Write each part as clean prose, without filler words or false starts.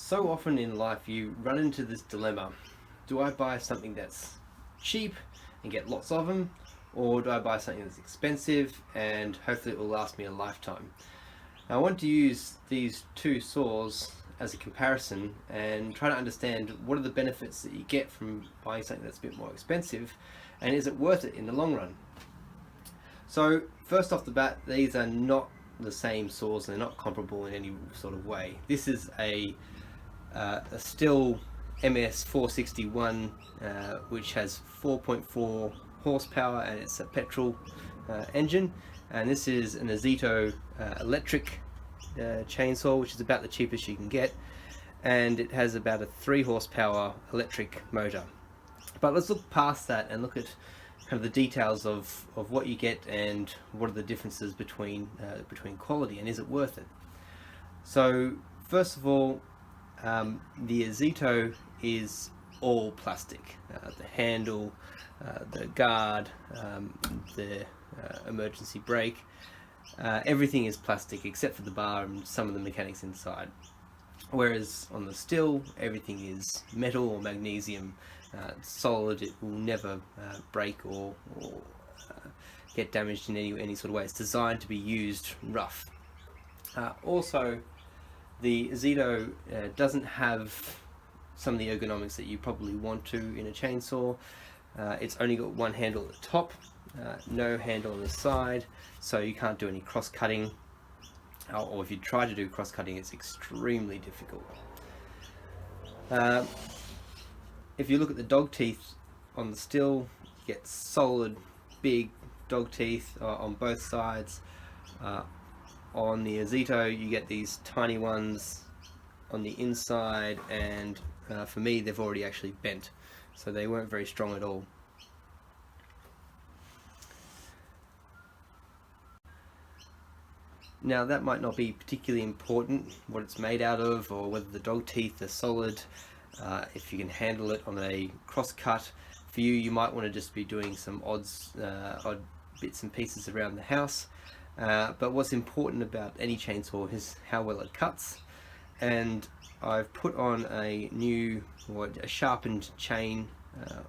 So often in life you run into this dilemma. Do I buy something that's cheap and get lots of them, or do I buy something that's expensive and hopefully it will last me a lifetime? Now, I want to use these two saws as a comparison and try to understand what are the benefits that you get from buying something that's a bit more expensive, and is it worth it in the long run? So first off the bat, these are not the same saws, they're not comparable in any sort of way. This is a Stihl MS 461 which has 4.4 horsepower and it's a petrol engine, and this is an Ozito electric chainsaw, which is about the cheapest you can get, and it has about a 3 horsepower electric motor. But let's look past that and look at kind of the details of what you get and what are the differences between quality, and is it worth it. So first of all, the Ozito is all plastic. The handle, the guard, the emergency brake, everything is plastic except for the bar and some of the mechanics inside. Whereas on the Stihl, everything is metal or magnesium, solid. It will never break or get damaged in any sort of way. It's designed to be used rough. Also, the Ozito doesn't have some of the ergonomics that you probably want to in a chainsaw. It's only got one handle at the top, no handle on the side, so you can't do any cross-cutting, or if you try to do cross-cutting, it's extremely difficult. If you look at the dog teeth on the Stihl, you get solid, big dog teeth on both sides. On the Ozito, you get these tiny ones on the inside, and for me, they've already actually bent, so they weren't very strong at all. Now, that might not be particularly important, what it's made out of, or whether the dog teeth are solid. If you can handle it on a cross-cut, for you, you might want to just be doing some odd bits and pieces around the house. But what's important about any chainsaw is how well it cuts, and I've put on a sharpened chain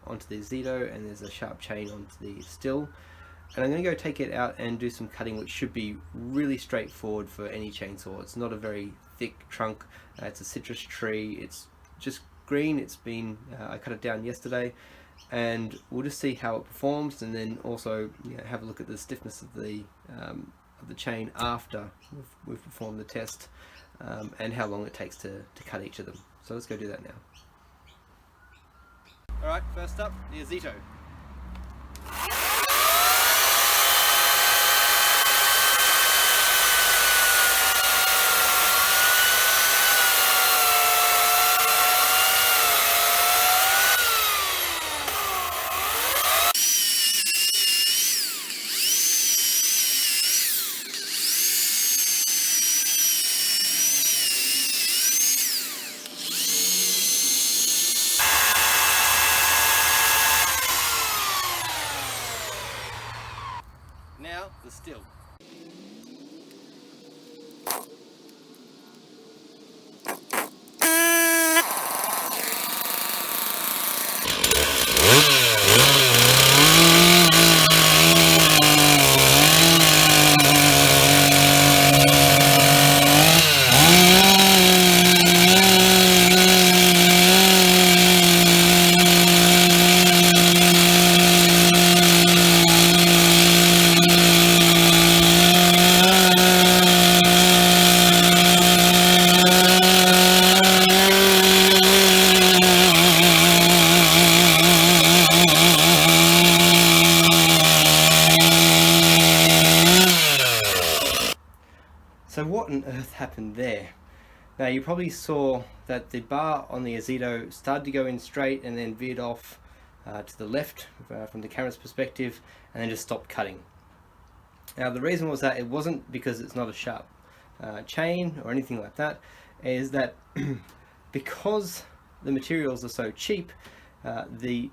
onto the Ozito, and there's a sharp chain onto the Stihl, and I'm going to go take it out and do some cutting, which should be really straightforward for any chainsaw. It's not a very thick trunk, it's a citrus tree, it's just green. It's been I cut it down yesterday, and we'll just see how it performs, and then also have a look at the stiffness of the chain after we've performed the test, and how long it takes to cut each of them. So let's go do that now. Alright, first up, the Ozito. Now, the Stihl. So what on earth happened there? Now, you probably saw that the bar on the Ozito started to go in straight and then veered off to the left from the camera's perspective, and then just stopped cutting. Now, the reason was that it wasn't because it's not a sharp chain or anything like that, is that because the materials are so cheap, the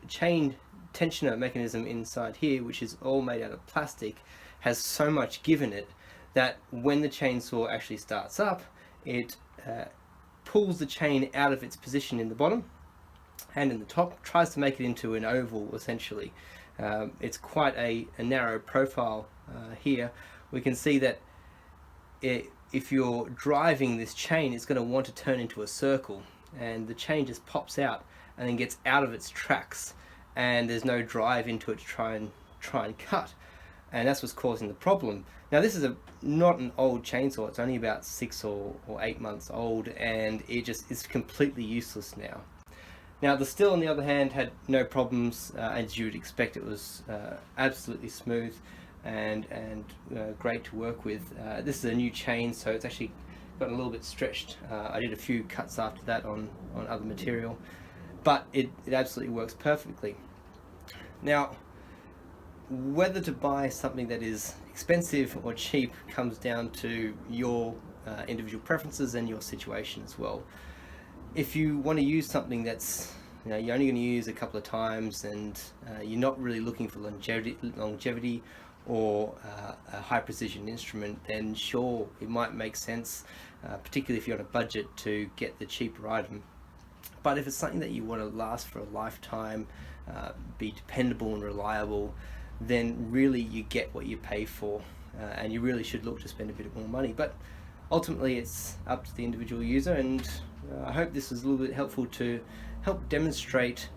chain tensioner mechanism inside here, which is all made out of plastic, has so much give in it that when the chainsaw actually starts up, it pulls the chain out of its position in the bottom and in the top, tries to make it into an oval essentially. It's quite a narrow profile here. We can see that if you're driving this chain, it's going to want to turn into a circle, and the chain just pops out and then gets out of its tracks, and there's no drive into it to try and cut, and that's what's causing the problem. Now this is not an old chainsaw, it's only about 6 or 8 months old, and it just is completely useless now. Now the Stihl, on the other hand, had no problems, as you would expect. It was absolutely smooth and great to work with. This is a new chain, so it's actually gotten a little bit stretched. I did a few cuts after that on other material, but it absolutely works perfectly. Now, whether to buy something that is expensive or cheap comes down to your individual preferences and your situation as well. If you want to use something that's, you're only going to use a couple of times, and you're not really looking for longevity or a high precision instrument, then sure, it might make sense, particularly if you're on a budget, to get the cheaper item. But if it's something that you want to last for a lifetime, be dependable and reliable, then really you get what you pay for, and you really should look to spend a bit more money. But ultimately it's up to the individual user, and I hope this was a little bit helpful to help demonstrate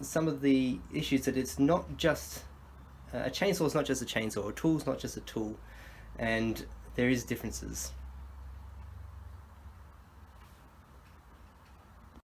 some of the issues, that it's not just a chainsaw is not just a chainsaw, a tool is not just a tool, and there is differences.